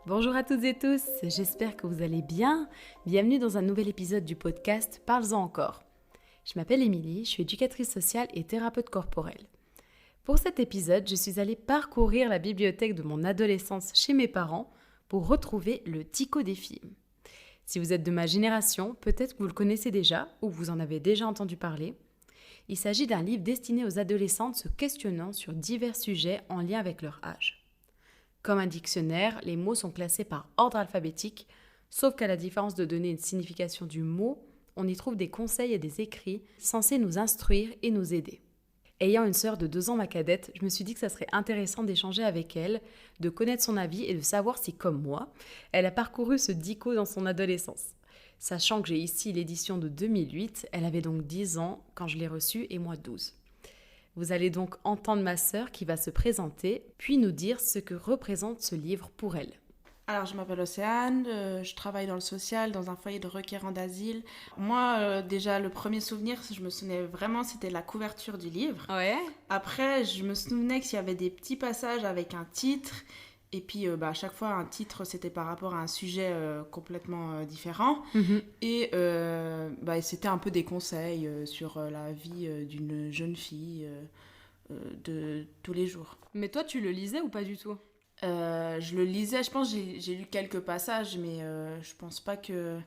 Bonjour à toutes et tous, j'espère que vous allez bien. Bienvenue dans un nouvel épisode du podcast Parle-en encore. Je m'appelle Émilie, je suis éducatrice sociale et thérapeute corporelle. Pour cet épisode, je suis allée parcourir la bibliothèque de mon adolescence chez mes parents pour retrouver le Dico des filles. Si vous êtes de ma génération, peut-être que vous le connaissez déjà ou vous en avez déjà entendu parler. Il s'agit d'un livre destiné aux adolescentes se questionnant sur divers sujets en lien avec leur âge. Comme un dictionnaire, les mots sont classés par ordre alphabétique, sauf qu'à la différence de donner une signification du mot, on y trouve des conseils et des écrits censés nous instruire et nous aider. Ayant une sœur de 2 ans, ma cadette, je me suis dit que ça serait intéressant d'échanger avec elle, de connaître son avis et de savoir si, comme moi, elle a parcouru ce dico dans son adolescence. Sachant que j'ai ici l'édition de 2008, elle avait donc 10 ans quand je l'ai reçue et moi 12. Vous allez donc entendre ma sœur qui va se présenter, puis nous dire ce que représente ce livre pour elle. Alors, je m'appelle Océane, je travaille dans le social, dans un foyer de requérants d'asile. Moi, déjà, le premier souvenir, je me souvenais vraiment, c'était la couverture du livre. Ouais. Après, je me souvenais qu'il y avait des petits passages avec un titre. Et puis, à chaque fois, un titre, c'était par rapport à un sujet complètement différent. Et c'était un peu des conseils sur la vie d'une jeune fille de tous les jours. Mais toi, tu le lisais ou pas du tout ? Je le lisais, je pense que j'ai lu quelques passages, mais je pense pas que...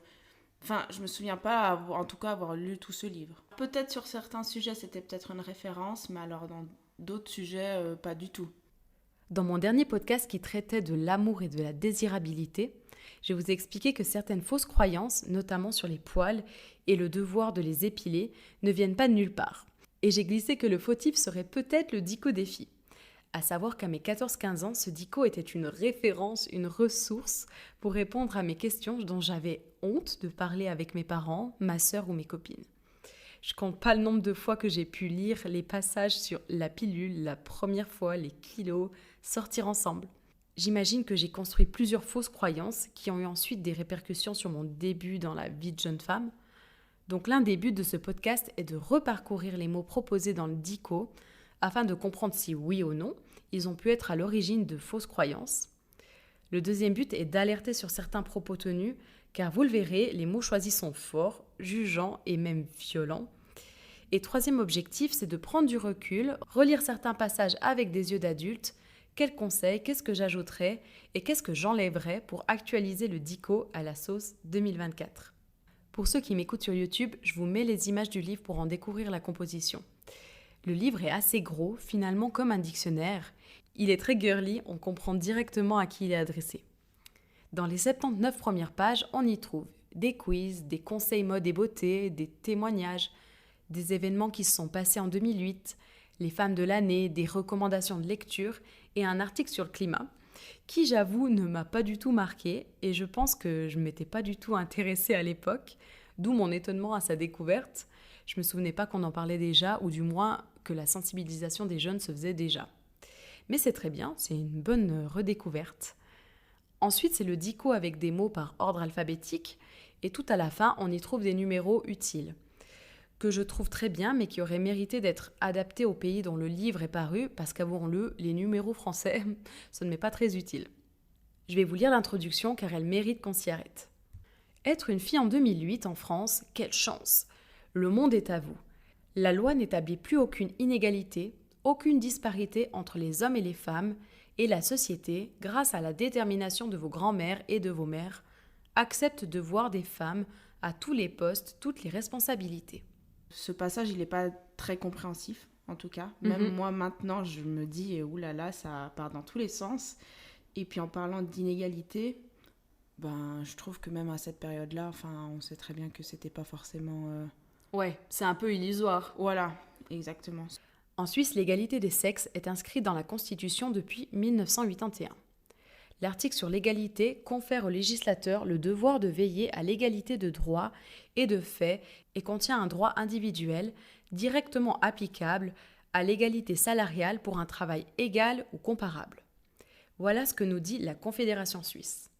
Enfin, je me souviens pas, en tout cas, avoir lu tout ce livre. Peut-être sur certains sujets, c'était peut-être une référence, mais alors dans d'autres sujets, pas du tout. Dans mon dernier podcast qui traitait de l'amour et de la désirabilité, je vous ai expliqué que certaines fausses croyances, notamment sur les poils et le devoir de les épiler, ne viennent pas de nulle part. Et j'ai glissé que le fautif serait peut-être le dico des filles. À savoir qu'à mes 14-15 ans, ce dico était une référence, une ressource pour répondre à mes questions dont j'avais honte de parler avec mes parents, ma sœur ou mes copines. Je compte pas le nombre de fois que j'ai pu lire les passages sur la pilule, la première fois, les kilos, sortir ensemble. J'imagine que j'ai construit plusieurs fausses croyances qui ont eu ensuite des répercussions sur mon début dans la vie de jeune femme. Donc l'un des buts de ce podcast est de reparcourir les mots proposés dans le dico afin de comprendre si oui ou non, ils ont pu être à l'origine de fausses croyances. Le deuxième but est d'alerter sur certains propos tenus, car vous le verrez, les mots choisis sont forts, jugeants et même violents. Et troisième objectif, c'est de prendre du recul, relire certains passages avec des yeux d'adulte. Quels conseils, qu'est-ce que j'ajouterais et qu'est-ce que j'enlèverais pour actualiser le dico à la sauce 2024 ? Pour ceux qui m'écoutent sur YouTube, je vous mets les images du livre pour en découvrir la composition. Le livre est assez gros, finalement comme un dictionnaire. Il est très girly, on comprend directement à qui il est adressé. Dans les 79 premières pages, on y trouve des quiz, des conseils mode et beauté, des témoignages, des événements qui se sont passés en 2008, les femmes de l'année, des recommandations de lecture et un article sur le climat, qui j'avoue ne m'a pas du tout marqué et je pense que je ne m'étais pas du tout intéressée à l'époque, d'où mon étonnement à sa découverte. Je me souvenais pas qu'on en parlait déjà, ou du moins que la sensibilisation des jeunes se faisait déjà. Mais c'est très bien, c'est une bonne redécouverte. Ensuite, c'est le dico avec des mots par ordre alphabétique, et tout à la fin, on y trouve des numéros utiles, que je trouve très bien, mais qui auraient mérité d'être adaptés au pays dont le livre est paru, parce qu'avouons-le, les numéros français, ce ne m'est pas très utile. Je vais vous lire l'introduction, car elle mérite qu'on s'y arrête. Être une fille en 2008 en France, quelle chance! Le monde est à vous. La loi n'établit plus aucune inégalité, aucune disparité entre les hommes et les femmes, et la société, grâce à la détermination de vos grands-mères et de vos mères, accepte de voir des femmes à tous les postes, toutes les responsabilités. Ce passage, il n'est pas très compréhensif, en tout cas. Même moi, maintenant, je me dis, oulala, ça part dans tous les sens. Et puis en parlant d'inégalité, je trouve que même à cette période-là, on sait très bien que c'était pas forcément... Ouais, c'est un peu illusoire. Voilà, exactement. En Suisse, l'égalité des sexes est inscrite dans la Constitution depuis 1981. L'article sur l'égalité confère au législateur le devoir de veiller à l'égalité de droits et de faits et contient un droit individuel directement applicable à l'égalité salariale pour un travail égal ou comparable. Voilà ce que nous dit la Confédération suisse.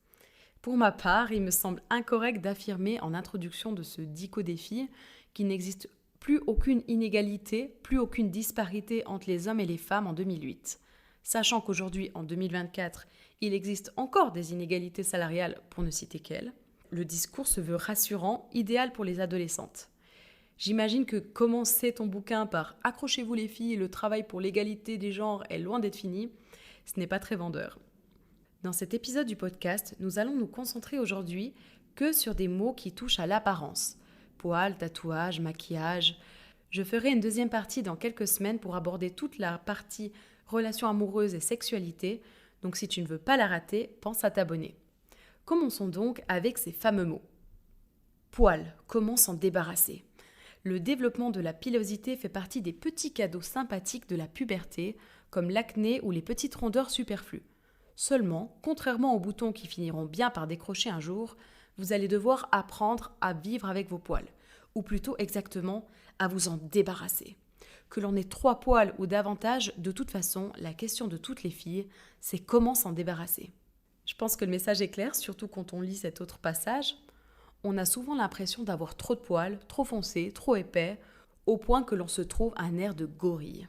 Pour ma part, il me semble incorrect d'affirmer en introduction de ce dico des filles qu'il n'existe plus aucune inégalité, plus aucune disparité entre les hommes et les femmes en 2008. Sachant qu'aujourd'hui, en 2024, il existe encore des inégalités salariales, pour ne citer qu'elles, le discours se veut rassurant, idéal pour les adolescentes. J'imagine que commencer ton bouquin par « Accrochez-vous les filles, le travail pour l'égalité des genres est loin d'être fini », ce n'est pas très vendeur. Dans cet épisode du podcast, nous allons nous concentrer aujourd'hui que sur des mots qui touchent à l'apparence. Poils, tatouages, maquillage. Je ferai une deuxième partie dans quelques semaines pour aborder toute la partie relations amoureuses et sexualité. Donc si tu ne veux pas la rater, pense à t'abonner. Commençons donc avec ces fameux mots. Poils, comment s'en débarrasser ? Le développement de la pilosité fait partie des petits cadeaux sympathiques de la puberté, comme l'acné ou les petites rondeurs superflues. Seulement, contrairement aux boutons qui finiront bien par décrocher un jour, vous allez devoir apprendre à vivre avec vos poils, ou plutôt exactement à vous en débarrasser. Que l'on ait 3 poils ou davantage, de toute façon, la question de toutes les filles, c'est comment s'en débarrasser. Je pense que le message est clair, surtout quand on lit cet autre passage. On a souvent l'impression d'avoir trop de poils, trop foncés, trop épais, au point que l'on se trouve un air de gorille.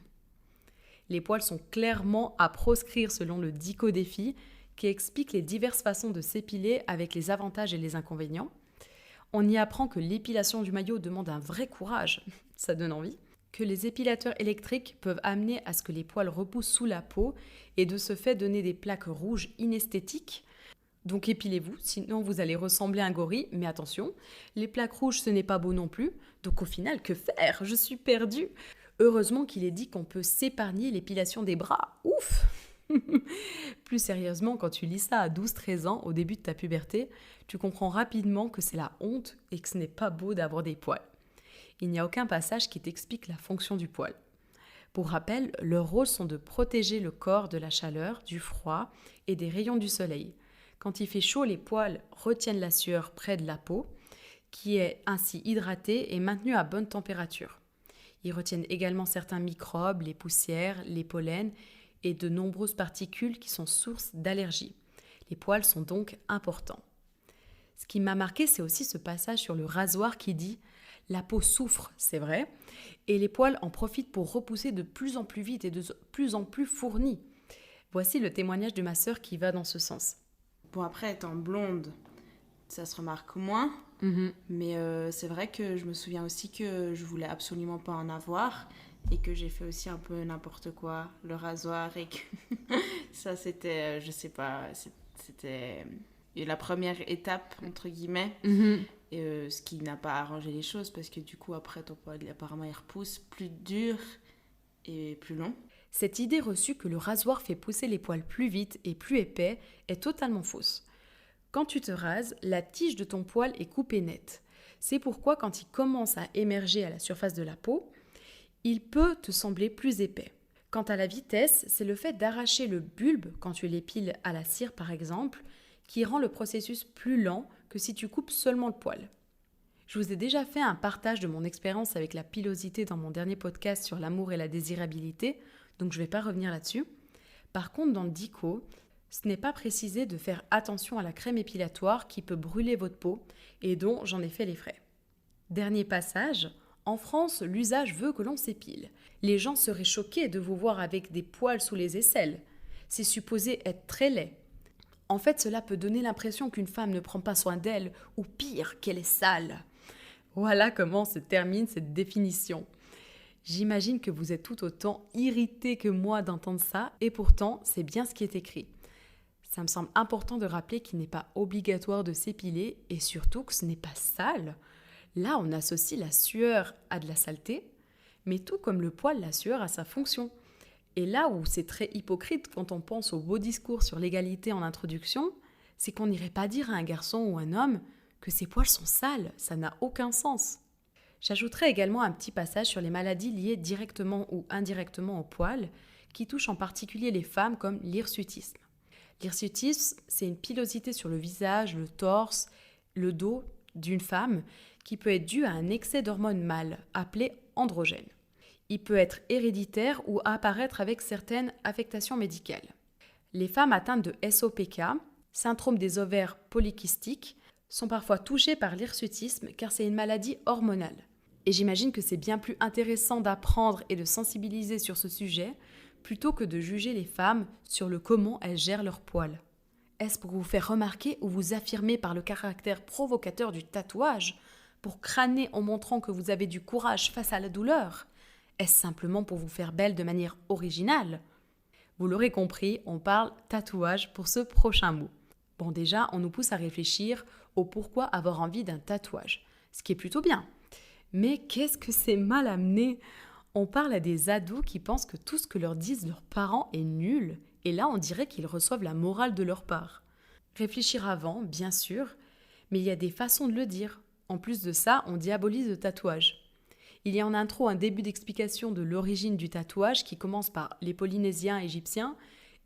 Les poils sont clairement à proscrire selon le Dico Défi, qui explique les diverses façons de s'épiler avec les avantages et les inconvénients. On y apprend que l'épilation du maillot demande un vrai courage, ça donne envie, que les épilateurs électriques peuvent amener à ce que les poils repoussent sous la peau et de ce fait donner des plaques rouges inesthétiques. Donc épilez-vous, sinon vous allez ressembler à un gorille, mais attention, les plaques rouges ce n'est pas beau non plus, donc au final que faire ? Je suis perdue. Heureusement qu'il est dit qu'on peut s'épargner l'épilation des bras, ouf. Plus sérieusement, quand tu lis ça à 12-13 ans, au début de ta puberté, tu comprends rapidement que c'est la honte et que ce n'est pas beau d'avoir des poils. Il n'y a aucun passage qui t'explique la fonction du poil. Pour rappel, leurs rôles sont de protéger le corps de la chaleur, du froid et des rayons du soleil. Quand il fait chaud, les poils retiennent la sueur près de la peau, qui est ainsi hydratée et maintenue à bonne température. Ils retiennent également certains microbes, les poussières, les pollens et de nombreuses particules qui sont source d'allergies. Les poils sont donc importants. Ce qui m'a marqué, c'est aussi ce passage sur le rasoir qui dit « La peau souffre, c'est vrai, et les poils en profitent pour repousser de plus en plus vite et de plus en plus fournis. » Voici le témoignage de ma sœur qui va dans ce sens. Bon, après, étant blonde, ça se remarque moins. Mais c'est vrai que je me souviens aussi que je voulais absolument pas en avoir et que j'ai fait aussi un peu n'importe quoi, le rasoir, et que ça c'était, je sais pas, c'était la première étape entre guillemets, et ce qui n'a pas arrangé les choses parce que du coup après ton poil apparemment il repousse plus dur et plus long. Cette idée reçue que le rasoir fait pousser les poils plus vite et plus épais est totalement fausse. Quand tu te rases, la tige de ton poil est coupée nette. C'est pourquoi quand il commence à émerger à la surface de la peau, il peut te sembler plus épais. Quant à la vitesse, c'est le fait d'arracher le bulbe, quand tu l'épiles à la cire par exemple, qui rend le processus plus lent que si tu coupes seulement le poil. Je vous ai déjà fait un partage de mon expérience avec la pilosité dans mon dernier podcast sur l'amour et la désirabilité, donc je ne vais pas revenir là-dessus. Par contre, dans le Dico, ce n'est pas précisé de faire attention à la crème épilatoire qui peut brûler votre peau et dont j'en ai fait les frais. Dernier passage, en France, l'usage veut que l'on s'épile. Les gens seraient choqués de vous voir avec des poils sous les aisselles. C'est supposé être très laid. En fait, cela peut donner l'impression qu'une femme ne prend pas soin d'elle, ou pire, qu'elle est sale. Voilà comment se termine cette définition. J'imagine que vous êtes tout autant irrité que moi d'entendre ça, et pourtant, c'est bien ce qui est écrit. Ça me semble important de rappeler qu'il n'est pas obligatoire de s'épiler et surtout que ce n'est pas sale. Là, on associe la sueur à de la saleté, mais tout comme le poil, la sueur a sa fonction. Et là où c'est très hypocrite quand on pense au beau discours sur l'égalité en introduction, c'est qu'on n'irait pas dire à un garçon ou un homme que ses poils sont sales, ça n'a aucun sens. J'ajouterai également un petit passage sur les maladies liées directement ou indirectement aux poils, qui touchent en particulier les femmes comme l'hirsutisme. L'hirsutisme, c'est une pilosité sur le visage, le torse, le dos d'une femme qui peut être due à un excès d'hormones mâles, appelé androgène. Il peut être héréditaire ou apparaître avec certaines affectations médicales. Les femmes atteintes de SOPK, syndrome des ovaires polykystiques, sont parfois touchées par l'hirsutisme car c'est une maladie hormonale. Et j'imagine que c'est bien plus intéressant d'apprendre et de sensibiliser sur ce sujet plutôt que de juger les femmes sur le comment elles gèrent leurs poils. Est-ce pour vous faire remarquer ou vous affirmer par le caractère provocateur du tatouage, pour crâner en montrant que vous avez du courage face à la douleur? Est-ce simplement pour vous faire belle de manière originale? Vous l'aurez compris, on parle tatouage pour ce prochain mot. Bon, déjà, on nous pousse à réfléchir au pourquoi avoir envie d'un tatouage, ce qui est plutôt bien. Mais qu'est-ce que c'est mal amené? On parle à des ados qui pensent que tout ce que leur disent leurs parents est nul, et là on dirait qu'ils reçoivent la morale de leur part. Réfléchir avant, bien sûr, mais il y a des façons de le dire. En plus de ça, on diabolise le tatouage. Il y a en intro un début d'explication de l'origine du tatouage qui commence par les Polynésiens égyptiens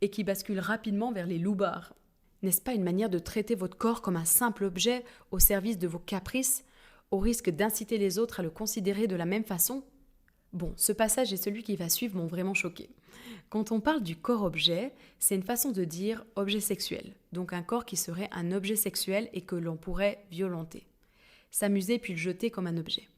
et qui bascule rapidement vers les loubards. N'est-ce pas une manière de traiter votre corps comme un simple objet au service de vos caprices, au risque d'inciter les autres à le considérer de la même façon? Bon, ce passage et celui qui va suivre m'ont vraiment choqué. Quand on parle du corps-objet, c'est une façon de dire objet sexuel, donc un corps qui serait un objet sexuel et que l'on pourrait violenter, s'amuser puis le jeter comme un objet.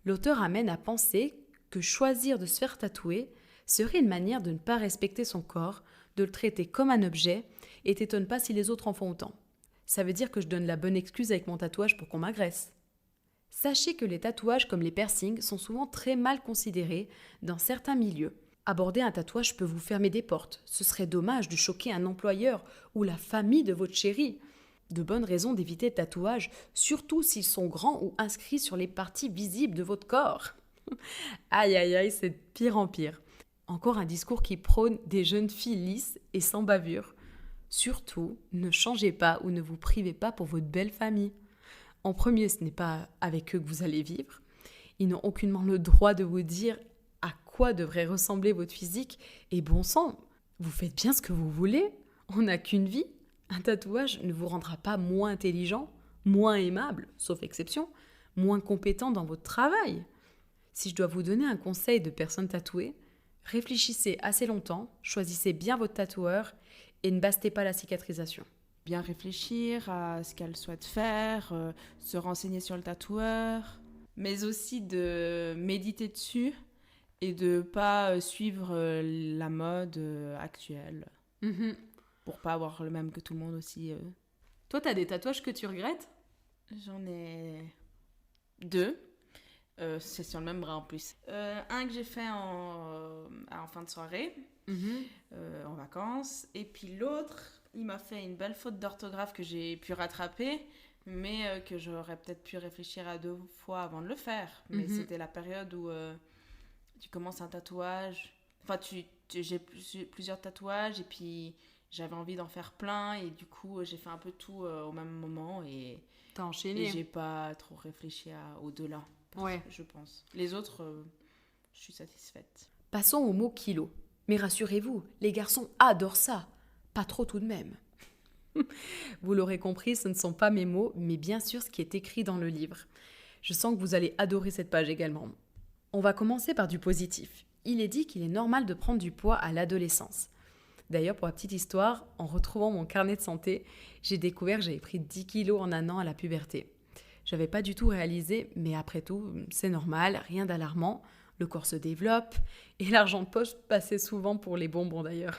L'auteur amène à penser que choisir de se faire tatouer serait une manière de ne pas respecter son corps, de le traiter comme un objet, et t'étonne pas si les autres en font autant. Ça veut dire que je donne la bonne excuse avec mon tatouage pour qu'on m'agresse. Sachez que les tatouages comme les piercings sont souvent très mal considérés dans certains milieux. Aborder un tatouage peut vous fermer des portes. Ce serait dommage de choquer un employeur ou la famille de votre chérie. De bonnes raisons d'éviter le tatouage, surtout s'ils sont grands ou inscrits sur les parties visibles de votre corps. Aïe aïe aïe, c'est de pire en pire. Encore un discours qui prône des jeunes filles lisses et sans bavure. Surtout, ne changez pas ou ne vous privez pas pour votre belle famille. En premier, ce n'est pas avec eux que vous allez vivre. Ils n'ont aucunement le droit de vous dire à quoi devrait ressembler votre physique. Et bon sang, vous faites bien ce que vous voulez. On n'a qu'une vie. Un tatouage ne vous rendra pas moins intelligent, moins aimable, sauf exception, moins compétent dans votre travail. Si je dois vous donner un conseil de personne tatouée, réfléchissez assez longtemps, choisissez bien votre tatoueur et ne bastez pas la cicatrisation. Bien réfléchir à ce qu'elle souhaite faire, se renseigner sur le tatoueur, mais aussi de méditer dessus et de pas suivre la mode actuelle. Pour pas avoir le même que tout le monde aussi. Toi, t'as des tatouages que tu regrettes? J'en ai 2. C'est sur le même bras en plus. Un que j'ai fait en fin de soirée, en vacances, et puis l'autre, il m'a fait une belle faute d'orthographe que j'ai pu rattraper, mais que j'aurais peut-être pu réfléchir à 2 fois avant de le faire. Mais c'était la période où tu commences un tatouage. Enfin, j'ai plusieurs tatouages, et puis j'avais envie d'en faire plein, et du coup, j'ai fait un peu tout au même moment, et t'as enchaîné. Et j'ai pas trop réfléchi au-delà, ouais. Je pense. Les autres, je suis satisfaite. Passons au mot kilo. Mais rassurez-vous, les garçons adorent ça. Pas trop tout de même. Vous l'aurez compris, ce ne sont pas mes mots, mais bien sûr ce qui est écrit dans le livre. Je sens que vous allez adorer cette page également. On va commencer par du positif. Il est dit qu'il est normal de prendre du poids à l'adolescence. D'ailleurs, pour la petite histoire, en retrouvant mon carnet de santé, j'ai découvert que j'avais pris 10 kilos en un an à la puberté. Je n'avais pas du tout réalisé, mais après tout, c'est normal, rien d'alarmant. Le corps se développe et l'argent de poche passait souvent pour les bonbons d'ailleurs.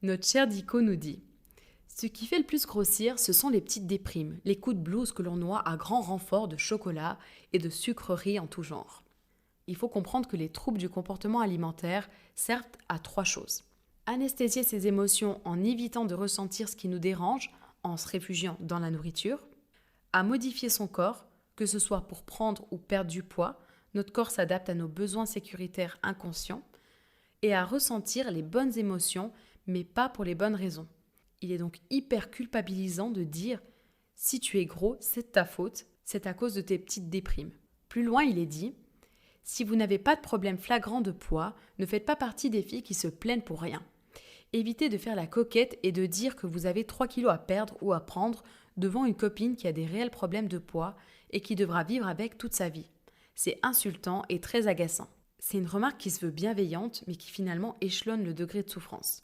Notre cher Dico nous dit « Ce qui fait le plus grossir, ce sont les petites déprimes, les coups de blues que l'on noie à grand renfort de chocolat et de sucreries en tout genre. » Il faut comprendre que les troubles du comportement alimentaire servent à 3 choses. Anesthésier ses émotions en évitant de ressentir ce qui nous dérange, en se réfugiant dans la nourriture. À modifier son corps, que ce soit pour prendre ou perdre du poids, notre corps s'adapte à nos besoins sécuritaires inconscients. Et à ressentir les bonnes émotions, mais pas pour les bonnes raisons. Il est donc hyper culpabilisant de dire « si tu es gros, c'est de ta faute, c'est à cause de tes petites déprimes ». Plus loin, il est dit « si vous n'avez pas de problème flagrant de poids, ne faites pas partie des filles qui se plaignent pour rien. Évitez de faire la coquette et de dire que vous avez 3 kilos à perdre ou à prendre devant une copine qui a des réels problèmes de poids et qui devra vivre avec toute sa vie. C'est insultant et très agaçant. » C'est une remarque qui se veut bienveillante, mais qui finalement échelonne le degré de souffrance.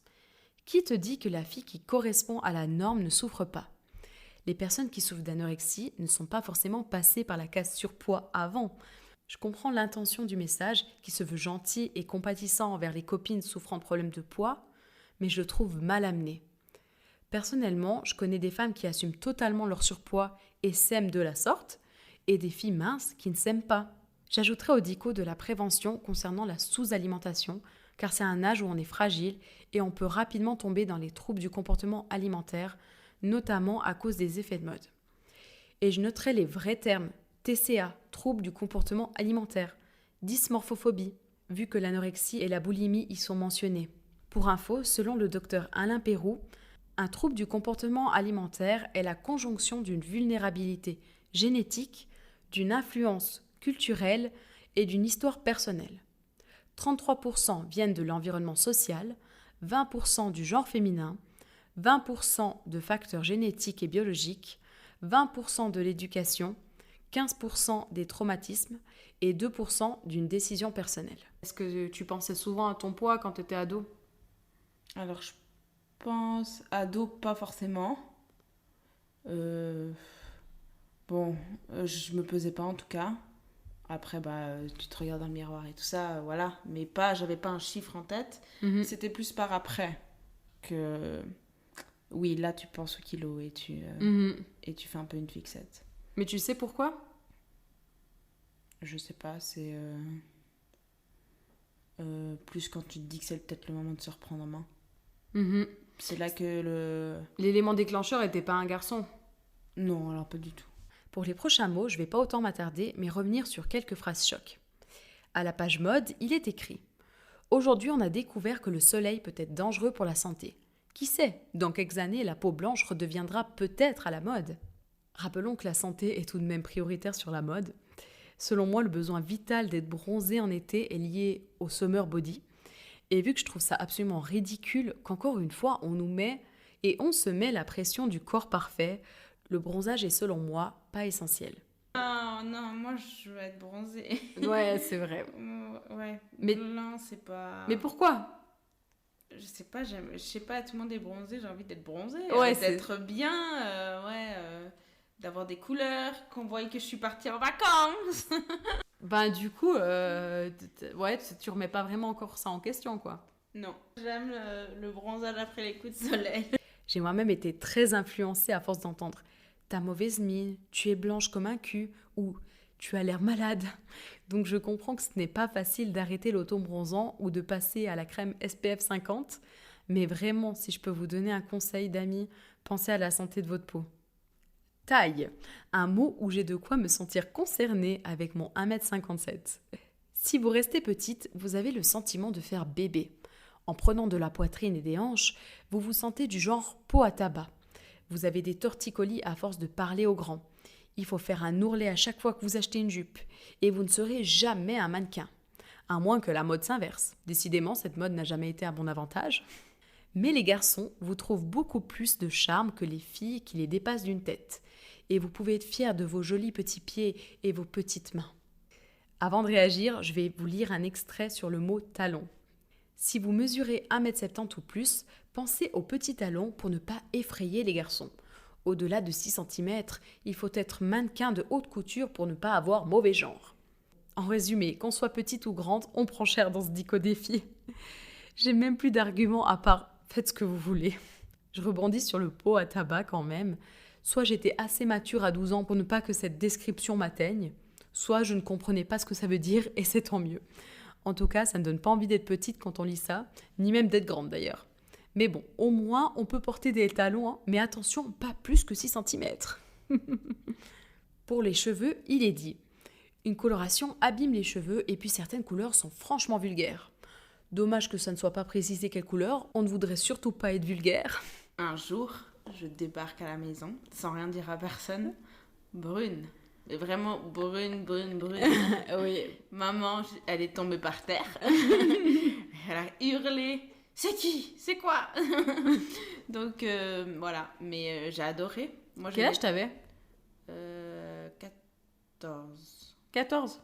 Qui te dit que la fille qui correspond à la norme ne souffre pas? Les personnes qui souffrent d'anorexie ne sont pas forcément passées par la case surpoids avant. Je comprends l'intention du message, qui se veut gentil et compatissant envers les copines souffrant de problèmes de poids, mais je le trouve mal amené. Personnellement, je connais des femmes qui assument totalement leur surpoids et s'aiment de la sorte, et des filles minces qui ne s'aiment pas. J'ajouterai au dico de la prévention concernant la sous-alimentation, car c'est un âge où on est fragile et on peut rapidement tomber dans les troubles du comportement alimentaire, notamment à cause des effets de mode. Et je noterai les vrais termes, TCA, troubles du comportement alimentaire, dysmorphophobie, vu que l'anorexie et la boulimie y sont mentionnés. Pour info, selon le docteur Alain Péroux, un trouble du comportement alimentaire est la conjonction d'une vulnérabilité génétique, d'une influence culturelle et d'une histoire personnelle. 33% viennent de l'environnement social, 20% du genre féminin, 20% de facteurs génétiques et biologiques, 20% de l'éducation, 15% des traumatismes et 2% d'une décision personnelle. Est-ce que tu pensais souvent à ton poids quand tu étais ado ? Alors, je pense ado, pas forcément. Je me pesais pas en tout cas. Après, tu te regardes dans le miroir et tout ça, voilà. Mais j'avais pas un chiffre en tête. C'était plus par après que... Oui, là, tu penses au kilo et tu fais un peu une fixette. Mais tu sais pourquoi ? Je sais pas, c'est... plus quand tu te dis que c'est peut-être le moment de se reprendre en main. C'est là que L'élément déclencheur était pas un garçon. Non, alors pas du tout. Pour les prochains mots, je vais pas autant m'attarder, mais revenir sur quelques phrases choc. À la page mode, il est écrit « Aujourd'hui, on a découvert que le soleil peut être dangereux pour la santé. Qui sait, dans quelques années, la peau blanche redeviendra peut-être à la mode. » Rappelons que la santé est tout de même prioritaire sur la mode. Selon moi, le besoin vital d'être bronzé en été est lié au summer body. Et vu que je trouve ça absolument ridicule qu'encore une fois, on se met la pression du corps parfait, le bronzage est selon moi pas essentiel. Non, moi je veux être bronzée. Ouais, c'est vrai. Ouais, mais blanc, c'est pas... Mais pourquoi ? Je sais pas, tout le monde est bronzé, j'ai envie d'être bronzée. Ouais, d'être bien, d'avoir des couleurs, qu'on voie que je suis partie en vacances. Du coup, tu remets pas vraiment encore ça en question, quoi. Non, j'aime le bronzage après les coups de soleil. J'ai moi-même été très influencée à force d'entendre « T'as mauvaise mine, tu es blanche comme un cul » ou « Tu as l'air malade ». Donc je comprends que ce n'est pas facile d'arrêter l'auto-bronzant ou de passer à la crème SPF 50. Mais vraiment, si je peux vous donner un conseil d'amis, pensez à la santé de votre peau. Taille, un mot où j'ai de quoi me sentir concernée avec mon 1m57. Si vous restez petite, vous avez le sentiment de faire bébé. En prenant de la poitrine et des hanches, vous vous sentez du genre peau à tabac. Vous avez des torticolis à force de parler aux grands. Il faut faire un ourlet à chaque fois que vous achetez une jupe. Et vous ne serez jamais un mannequin. À moins que la mode s'inverse. Décidément, cette mode n'a jamais été à mon avantage. Mais les garçons vous trouvent beaucoup plus de charme que les filles qui les dépassent d'une tête. Et vous pouvez être fiers de vos jolis petits pieds et vos petites mains. Avant de réagir, je vais vous lire un extrait sur le mot talon. Si vous mesurez 1m70 ou plus, pensez aux petits talons pour ne pas effrayer les garçons. Au-delà de 6 cm, il faut être mannequin de haute couture pour ne pas avoir mauvais genre. En résumé, qu'on soit petite ou grande, on prend cher dans ce dico défi. J'ai même plus d'arguments à part « faites ce que vous voulez ». Je rebondis sur le pot à tabac quand même. Soit j'étais assez mature à 12 ans pour ne pas que cette description m'atteigne, soit je ne comprenais pas ce que ça veut dire et c'est tant mieux. En tout cas, ça ne donne pas envie d'être petite quand on lit ça, ni même d'être grande d'ailleurs. Mais bon, au moins, on peut porter des talons, mais attention, pas plus que 6 cm. Pour les cheveux, il est dit « Une coloration abîme les cheveux et puis certaines couleurs sont franchement vulgaires. Dommage que ça ne soit pas précisé quelle couleur, on ne voudrait surtout pas être vulgaire. » Un jour, je débarque à la maison, sans rien dire à personne, brune. Mais vraiment brune. Oui. Maman, elle est tombée par terre. Elle a hurlé. C'est qui ? C'est quoi ? Donc voilà, mais j'ai adoré. Moi, Quel âge t'avais ? 14. 14 ?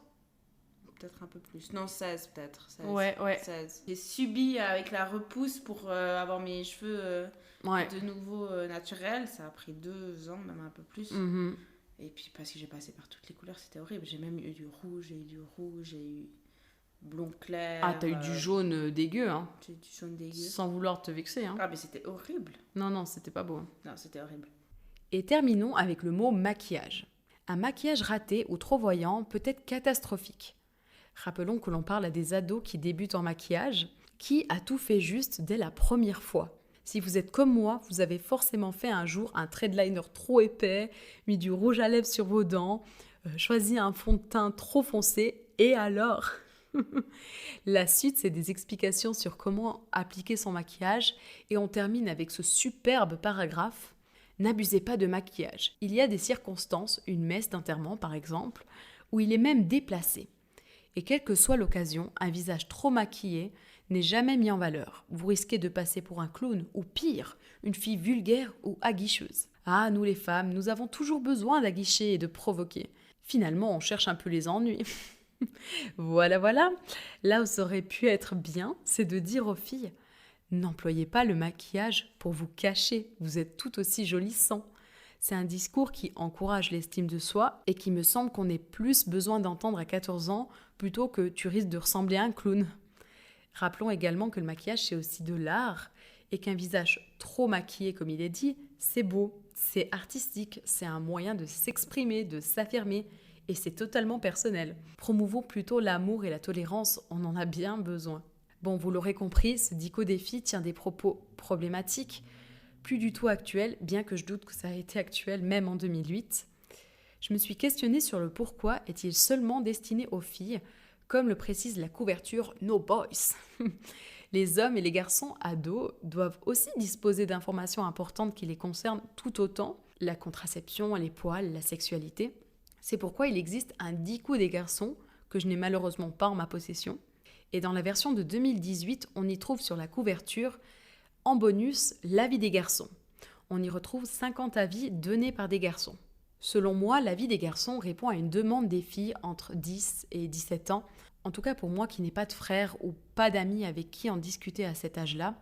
Peut-être un peu plus. Non, 16 peut-être. 16. Ouais. 16. J'ai subi avec la repousse pour avoir mes cheveux de nouveau naturels. Ça a pris 2 ans, même un peu plus. Et puis parce que j'ai passé par toutes les couleurs, c'était horrible. J'ai même eu du rouge, j'ai eu blond clair. Ah, t'as eu du jaune dégueu, hein. J'ai eu du jaune dégueu. Sans vouloir te vexer, hein. Ah, mais c'était horrible. Non, c'était pas beau. Non, c'était horrible. Et terminons avec le mot maquillage. Un maquillage raté ou trop voyant peut être catastrophique. Rappelons que l'on parle à des ados qui débutent en maquillage. Qui a tout fait juste dès la première fois ? Si vous êtes comme moi, vous avez forcément fait un jour un trait de liner trop épais, mis du rouge à lèvres sur vos dents, choisi un fond de teint trop foncé, et alors ? La suite, c'est des explications sur comment appliquer son maquillage, et on termine avec ce superbe paragraphe. N'abusez pas de maquillage. Il y a des circonstances, une messe d'enterrement par exemple, où il est même déplacé. Et quelle que soit l'occasion, un visage trop maquillé n'est jamais mis en valeur. Vous risquez de passer pour un clown, ou pire, une fille vulgaire ou aguicheuse. Ah, nous les femmes, nous avons toujours besoin d'aguicher et de provoquer. Finalement, on cherche un peu les ennuis. Voilà. Là où ça aurait pu être bien, c'est de dire aux filles « N'employez pas le maquillage pour vous cacher, vous êtes tout aussi jolie sans ». C'est un discours qui encourage l'estime de soi et qui me semble qu'on ait plus besoin d'entendre à 14 ans plutôt que tu risques de ressembler à un clown. Rappelons également que le maquillage c'est aussi de l'art et qu'un visage trop maquillé comme il est dit, c'est beau, c'est artistique, c'est un moyen de s'exprimer, de s'affirmer et c'est totalement personnel. Promouvons plutôt l'amour et la tolérance, on en a bien besoin. Bon, vous l'aurez compris, ce dico des filles tient des propos problématiques, plus du tout actuels, bien que je doute que ça a été actuel même en 2008. Je me suis questionnée sur le pourquoi est-il seulement destiné aux filles, comme le précise la couverture « No Boys ». Les hommes et les garçons ados doivent aussi disposer d'informations importantes qui les concernent tout autant, la contraception, les poils, la sexualité. C'est pourquoi il existe un dico des garçons, que je n'ai malheureusement pas en ma possession. Et dans la version de 2018, on y trouve sur la couverture, en bonus, l'avis des garçons. On y retrouve 50 avis donnés par des garçons. Selon moi, l'avis des garçons répond à une demande des filles entre 10 et 17 ans. En tout cas pour moi qui n'ai pas de frère ou pas d'amis avec qui en discuter à cet âge-là,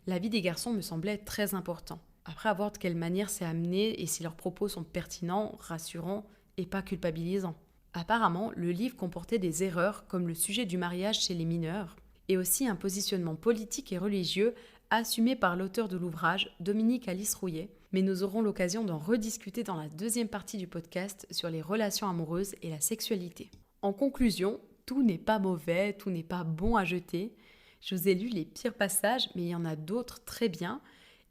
l'avis des garçons me semblait très important. Après, à voir de quelle manière c'est amené et si leurs propos sont pertinents, rassurants et pas culpabilisants. Apparemment, le livre comportait des erreurs comme le sujet du mariage chez les mineurs et aussi un positionnement politique et religieux assumé par l'auteur de l'ouvrage, Dominique Alice Rouillet, mais nous aurons l'occasion d'en rediscuter dans la deuxième partie du podcast sur les relations amoureuses et la sexualité. En conclusion, tout n'est pas mauvais, tout n'est pas bon à jeter. Je vous ai lu les pires passages, mais il y en a d'autres très bien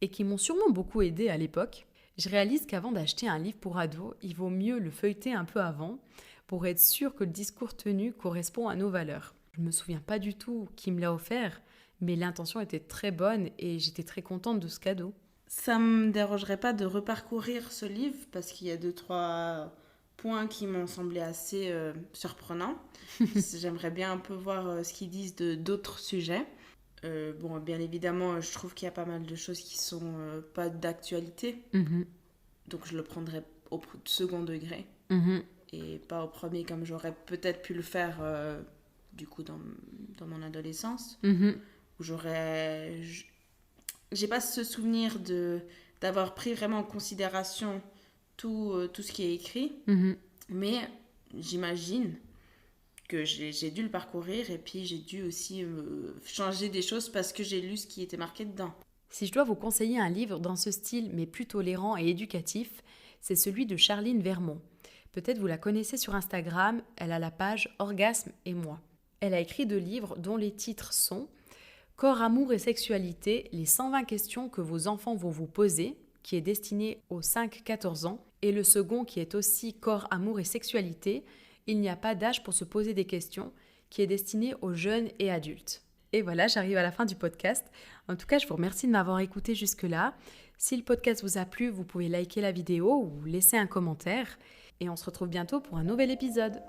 et qui m'ont sûrement beaucoup aidé à l'époque. Je réalise qu'avant d'acheter un livre pour ados, il vaut mieux le feuilleter un peu avant pour être sûr que le discours tenu correspond à nos valeurs. Je ne me souviens pas du tout qui me l'a offert, mais l'intention était très bonne et j'étais très contente de ce cadeau. Ça me dérangerait pas de reparcourir ce livre parce qu'il y a 2-3 points qui m'ont semblé assez surprenants. J'aimerais bien un peu voir ce qu'ils disent d'autres sujets. Bon, bien évidemment, je trouve qu'il y a pas mal de choses qui sont pas d'actualité. Donc je le prendrais au second degré et pas au premier comme j'aurais peut-être pu le faire du coup dans mon adolescence. Où j'ai pas ce souvenir d'avoir pris vraiment en considération tout ce qui est écrit, mais j'imagine que j'ai dû le parcourir et puis j'ai dû aussi changer des choses parce que j'ai lu ce qui était marqué dedans. Si je dois vous conseiller un livre dans ce style mais plus tolérant et éducatif, c'est celui de Charline Vermont. Peut-être vous la connaissez sur Instagram, elle a la page Orgasme et moi. Elle a écrit 2 livres dont les titres sont Corps, amour et sexualité, les 120 questions que vos enfants vont vous poser, qui est destiné aux 5-14 ans, et le second qui est aussi Corps, amour et sexualité, il n'y a pas d'âge pour se poser des questions, qui est destiné aux jeunes et adultes. Et voilà, j'arrive à la fin du podcast. En tout cas, je vous remercie de m'avoir écouté jusque-là. Si le podcast vous a plu, vous pouvez liker la vidéo ou laisser un commentaire. Et on se retrouve bientôt pour un nouvel épisode.